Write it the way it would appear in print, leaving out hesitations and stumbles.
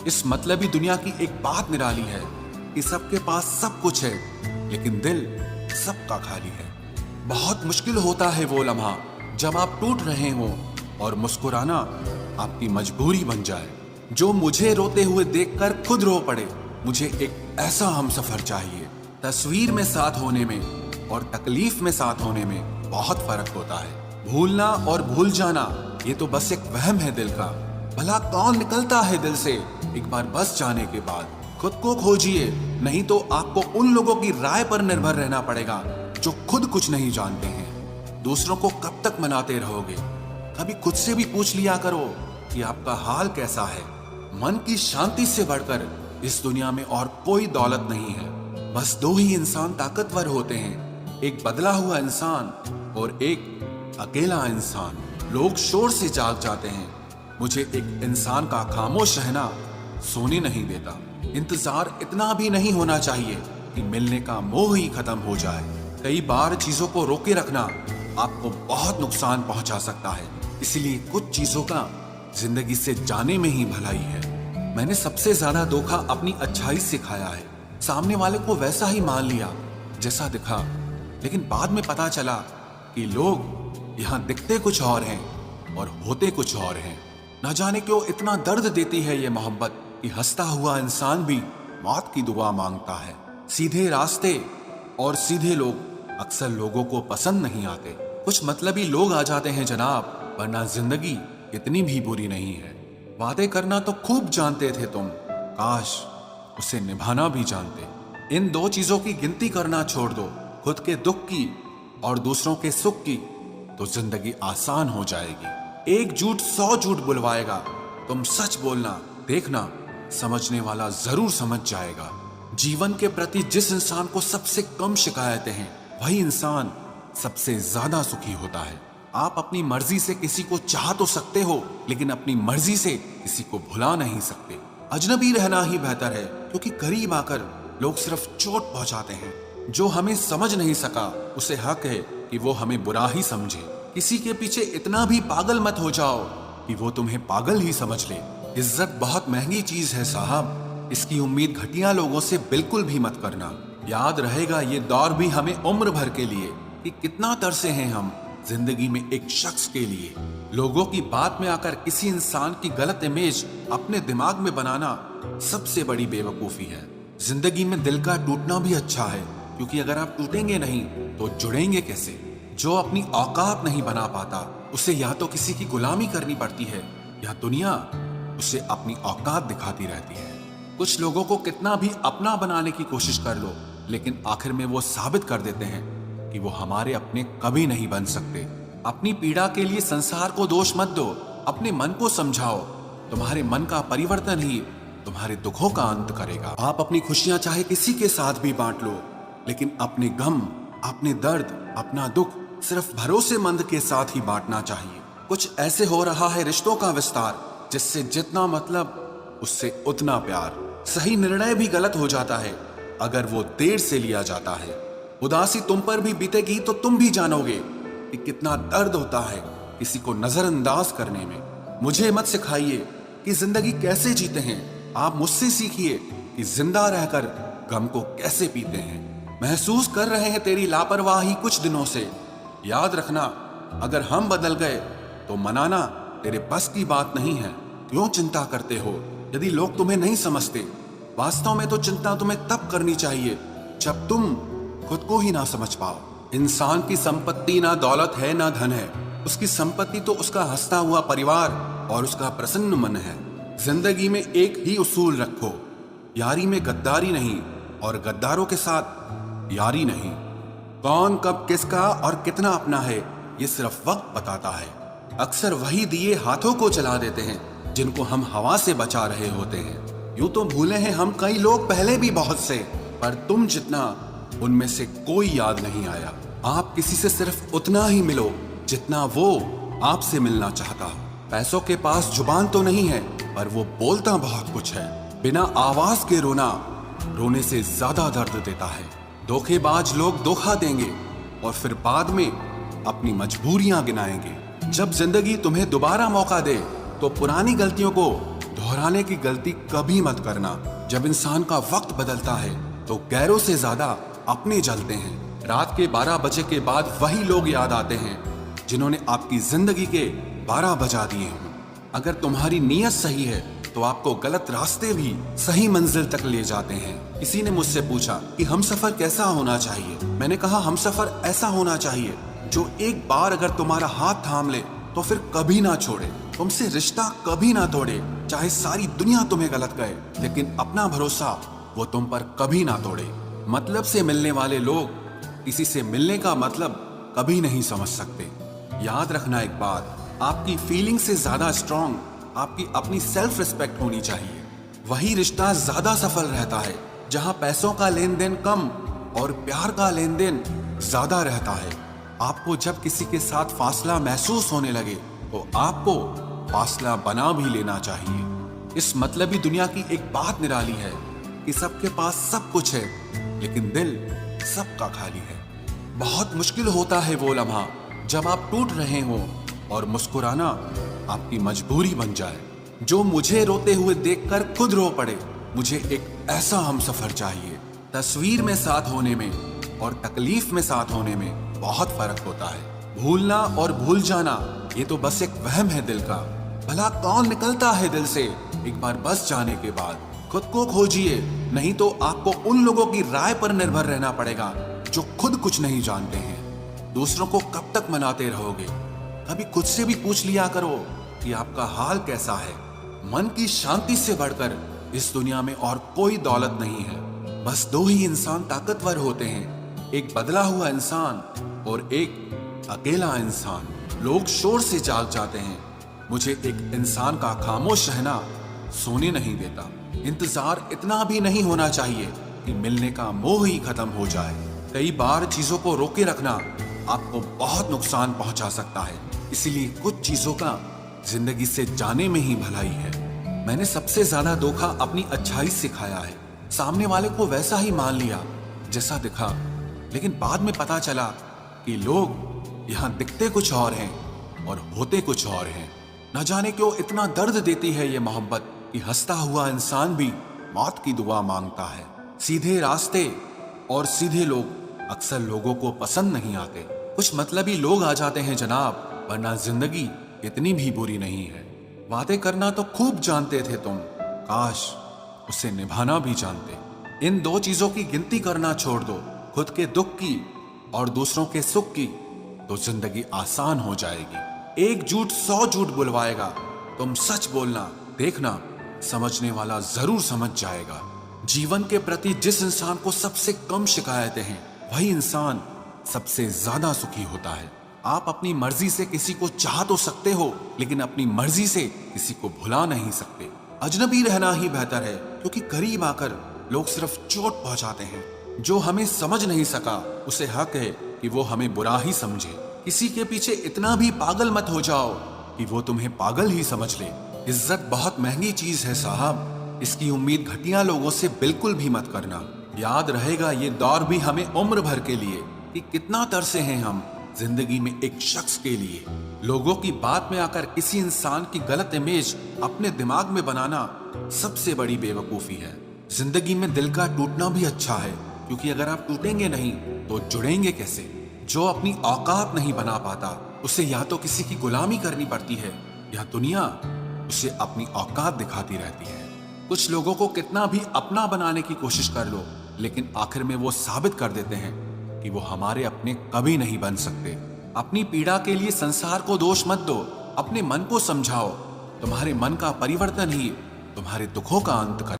इस मतलबी दुनिया की एक बात निराली है कि सबके पास सब कुछ है, लेकिन दिल सबका खाली है। बहुत मुश्किल होता है वो लम्हा जब आप टूट रहे हो और मुस्कुराना आपकी मजबूरी बन जाए। जो मुझे रोते हुए देखकर खुद रो पड़े। मुझे एक ऐसा हमसफर चाहिए। तस्वीर में साथ होने में और तकलीफ में साथ होने में बहुत फर्क होता है। भूलना और भूल जाना ये तो बस एक वहम है दिल का। भला कौन निकलता है दिल से एक बार बस जाने के बाद। खुद को खोजिए, नहीं तो आपको उन लोगों की राय पर निर्भर रहना पड़ेगा जो खुद कुछ नहीं जानते हैं। दूसरों को कब तक मनाते रहोगे? कभी खुद से भी पूछ लिया करो कि आपका हाल कैसा है। मन की शांति से बढ़कर इस दुनिया में और कोई दौलत नहीं है। बस दो ही इंसान ताकतवर होते हैं, एक बदला हुआ इंसान और एक अकेला इंसान। लोग शोर से जाग जाते हैं, मुझे एक इंसान का खामोश रहना सोने नहीं देता। इंतजार इतना भी नहीं होना चाहिए कि मिलने का मोह ही खत्म हो जाए। कई बार चीजों को रोके रखना आपको बहुत नुकसान पहुंचा सकता है, इसलिए कुछ चीजों का जिंदगी से जाने में ही भलाई है। मैंने सबसे ज्यादा धोखा अपनी अच्छाई से खाया है। सामने वाले को वैसा ही मान लिया जैसा दिखा, लेकिन बाद में पता चला कि लोग यहाँ दिखते कुछ और हैं और होते कुछ और हैं। न जाने क्यों इतना दर्द देती है ये मोहब्बत कि हंसता हुआ इंसान भी मौत की दुआ मांगता है। सीधे रास्ते और सीधे लोग अक्सर लोगों को पसंद नहीं आते। कुछ मतलबी लोग आ जाते हैं जनाब, वरना जिंदगी इतनी भी बुरी नहीं है। वादे करना तो खूब जानते थे तुम, काश उसे निभाना भी जानते। इन दो चीजों की गिनती करना छोड़ दो, खुद के दुख की और दूसरों के सुख की, तो जिंदगी आसान हो जाएगी। एक झूठ 100 झूठ बुलवाएगा। तुम सच बोलना, देखना समझने वाला जरूर समझ जाएगा। जीवन के प्रति जिस इंसान को सबसे कम शिकायतें हैं, वही इंसान सबसे ज्यादा सुखी होता है। आप अपनी मर्जी से किसी को चाह तो सकते हो, लेकिन अपनी मर्जी से किसी को भुला नहीं सकते। अजनबी रहना ही बेहतर है, क्योंकि करीब आकर लोग सिर्फ चोट पहुंचाते हैं। जो हमें समझ नहीं सका उसे हक है कि वो हमें बुरा ही समझे। किसी के पीछे इतना भी पागल मत हो जाओ कि वो तुम्हें पागल ही समझ ले। इज्जत बहुत महंगी चीज है साहब, इसकी उम्मीद घटिया लोगों से बिल्कुल भी मत करना। याद रहेगा ये दौर भी हमें उम्र भर के लिए कि कितना तरसे हैं हम जिंदगी में एक शख्स के लिए। लोगों की बात में आकर किसी इंसान की गलत इमेज अपने दिमाग में बनाना सबसे बड़ी बेवकूफी है। जिंदगी में दिल का टूटना भी अच्छा है, क्योंकि अगर आप टूटेंगे नहीं तो जुड़ेंगे कैसे। जो अपनी औकात नहीं बना पाता उसे या तो किसी की गुलामी करनी पड़ती है या दुनिया उसे अपनी औकात दिखाती रहती है। कुछ लोगों को कितना भी अपना बनाने की कोशिश कर लो, लेकिन आखिर में वो साबित कर देते हैं कि वो हमारे अपने कभी नहीं बन सकते। अपनी पीड़ा के लिए संसार को दोष मत दो, अपने मन को समझाओ। तुम्हारे मन का परिवर्तन ही तुम्हारे दुखों का अंत करेगा। आप अपनी खुशियां चाहे किसी के साथ भी बांट लो, लेकिन अपने गम, अपने दर्द, अपना दुख सिर्फ भरोसेमंद के साथ ही बांटना चाहिए। कुछ ऐसे हो रहा है रिश्तों का विस्तार, जिससे जितना मतलब उससे उतना प्यार। सही निर्णय भी गलत हो जाता है अगर वो देर से लिया जाता है। उदासी तुम पर भी बीतेगी तो तुम भी जानोगे कि कितना दर्द होता है किसी को नजरअंदाज करने में। मुझे मत सिखाइए कि जिंदगी कैसे जीते हैं, आप मुझसे सीखिए कि जिंदा रहकर गम को कैसे पीते हैं। महसूस कर रहे हैं तेरी लापरवाही कुछ दिनों से। याद रखना, अगर हम बदल गए तो मनाना तेरे बस की बात नहीं है। क्यों चिंता करते हो यदि लोग तुम्हें नहीं समझते? वास्तव में तो चिंता तुम्हें तब करनी चाहिए जब तुम खुद को ही ना समझ पाओ। इंसान की संपत्ति ना दौलत है ना धन है, उसकी संपत्ति तो उसका हंसता हुआ परिवार और उसका प्रसन्न मन है। जिंदगी में एक ही उसूल रखो, यारी में गद्दारी नहीं और गद्दारों के साथ यारी नहीं। कौन कब किसका और कितना अपना है ये सिर्फ वक्त बताता है। अक्सर वही दिए हाथों को जला देते हैं जिनको हम हवा से बचा रहे होते हैं। यूं तो भूले हैं हम कई लोग पहले भी बहुत से, पर तुम जितना उनमें से कोई याद नहीं आया। आप किसी से सिर्फ उतना ही मिलो जितना वो आपसे मिलना चाहता हो। पैसों के पास जुबान तो नहीं है, पर वो बोलता बहुत कुछ है। बिना आवाज के रोना रोने से ज्यादा दर्द देता है। धोखेबाज लोग धोखा देंगे और फिर बाद में अपनी मजबूरियां गिनाएंगे। जब जिंदगी तुम्हें दोबारा मौका दे तो पुरानी गलतियों को दोहराने की गलती कभी मत करना। जब इंसान का वक्त बदलता है तो गैरों से ज्यादा अपने जलते हैं। रात के 12 बजे के बाद वही लोग याद आते हैं जिन्होंने आपकी जिंदगी के 12 बजा दिए हों। अगर तुम्हारी नीयत सही है तो आपको गलत रास्ते भी सही मंजिल तक ले जाते हैं। किसी ने मुझसे पूछा कि हमसफर कैसा होना चाहिए। मैंने कहा हमसफर ऐसा होना चाहिए जो एक बार अगर तुम्हारा हाथ थाम ले तो फिर कभी ना छोड़े, तुमसे रिश्ता कभी ना तोड़े। चाहे सारी दुनिया तुम्हें गलत कहे, लेकिन अपना भरोसा वो तुम पर कभी ना तोड़े। मतलब से मिलने वाले लोग किसी से मिलने का मतलब कभी नहीं समझ सकते। याद रखना एक बात, आपकी फीलिंग से ज्यादा स्ट्रांग आपकी अपनी सेल्फ रिस्पेक्ट होनी चाहिए। वही रिश्ता ज्यादा सफल रहता है जहां पैसों का लेन देन कम और प्यार का लेन देन ज्यादा रहता है। आपको जब किसी के साथ फासला महसूस होने लगे तो आपको फासला बना भी लेना चाहिए। इस मतलबी दुनिया की एक बात निराली है कि सबके पास सब कुछ है लेकिन दिल सबका खाली है। बहुत मुश्किल होता है वो लम्हा जब आप टूट रहे हो और मुस्कुराना आपकी मजबूरी बन जाए। जो मुझे रोते हुए देखकर खुद रो पड़े। मुझे एक ऐसा हमसफर चाहिए। तस्वीर में साथ होने में और तकलीफ में साथ होने में बहुत फर्क होता है। भूलना और भूल जाना ये तो बस एक वहम है दिल का। भला कौन निकलता है दिल से एक बार बस जाने के बाद। खुद को खोजिए, नहीं तो आपको उन लोगों की राय पर निर्भर रहना पड़ेगा जो खुद कुछ नहीं जानते हैं। दूसरों को कब तक मनाते रहोगे? कभी खुद से भी पूछ लिया करो कि आपका हाल कैसा है। मन की शांति से बढ़कर इस दुनिया में और कोई दौलत नहीं है। बस दो ही इंसान ताकतवर होते हैं, एक बदला हुआ इंसान और एक अकेला इंसान। लोग शोर से जाग जाते हैं, मुझे एक इंसान का खामोश रहना सोने नहीं देता। इंतजार इतना भी नहीं होना चाहिए कि मिलने का मोह ही खत्म हो जाए। कई बार चीजों को रोके रखना आपको बहुत नुकसान पहुंचा सकता है, इसीलिए कुछ चीजों का जिंदगी से जाने में ही भलाई है। मैंने सबसे ज्यादा धोखा अपनी अच्छाई से खाया है। सामने वाले को वैसा ही मान लिया जैसा दिखा, लेकिन बाद में पता चला कि लोग यहाँ दिखते कुछ और हैं और होते कुछ और हैं। न जाने क्यों इतना दर्द देती है ये मोहब्बत कि हंसता हुआ इंसान भी मौत की दुआ मांगता है। सीधे रास्ते और सीधे लोग अक्सर लोगों को पसंद नहीं आते। कुछ मतलबी लोग आ जाते हैं जनाब, वरना जिंदगी इतनी भी बुरी नहीं है। बातें करना तो खूब जानते थे तुम, काश उसे निभाना भी जानते। इन दो चीजों की गिनती करना छोड़ दो, खुद के दुख की और दूसरों के सुख की, तो जिंदगी आसान हो जाएगी। एक झूठ 100 झूठ बुलवाएगा। तुम सच बोलना, देखना समझने वाला जरूर समझ जाएगा। जीवन के प्रति जिस इंसान को सबसे कम शिकायतें हैं वही इंसान सबसे ज्यादा सुखी होता है। आप अपनी मर्जी से किसी को चाह तो सकते हो, लेकिन अपनी मर्जी से किसी को भुला नहीं सकते। अजनबी रहना ही बेहतर है, क्योंकि करीब आकर लोग सिर्फ चोट पहुंचाते हैं। जो हमें समझ नहीं सका उसे हक है कि वो हमें बुरा ही समझे। किसी के पीछे इतना भी पागल मत हो जाओ कि वो तुम्हें पागल ही समझ ले। इज्जत बहुत महंगी चीज है साहब, इसकी उम्मीद घटिया लोगों से बिल्कुल भी मत करना। याद रहेगा ये दौर भी हमें उम्र भर के लिए कि कितना तरसे हैं हम जिंदगी में एक शख्स के लिए। लोगों की बात में आकर किसी इंसान की गलत इमेज अपने दिमाग में बनाना सबसे बड़ी बेवकूफी है। जिंदगी में दिल का टूटना भी अच्छा है, क्योंकि अगर आप टूटेंगे नहीं तो जुड़ेंगे कैसे। जो अपनी औकात नहीं बना पाता उसे या तो किसी की गुलामी करनी पड़ती है या दुनिया उसे अपनी औकात दिखाती रहती है। कुछ लोगों को कितना भी अपना बनाने की कोशिश कर लो, लेकिन आखिर में वो साबित कर देते हैं कि वो हमारे अपने कभी नहीं बन सकते। अपनी पीड़ा के लिए संसार को दोष मत दो, अपने मन को समझाओ। तुम्हारे मन का परिवर्तन ही तुम्हारे दुखों का अंत कर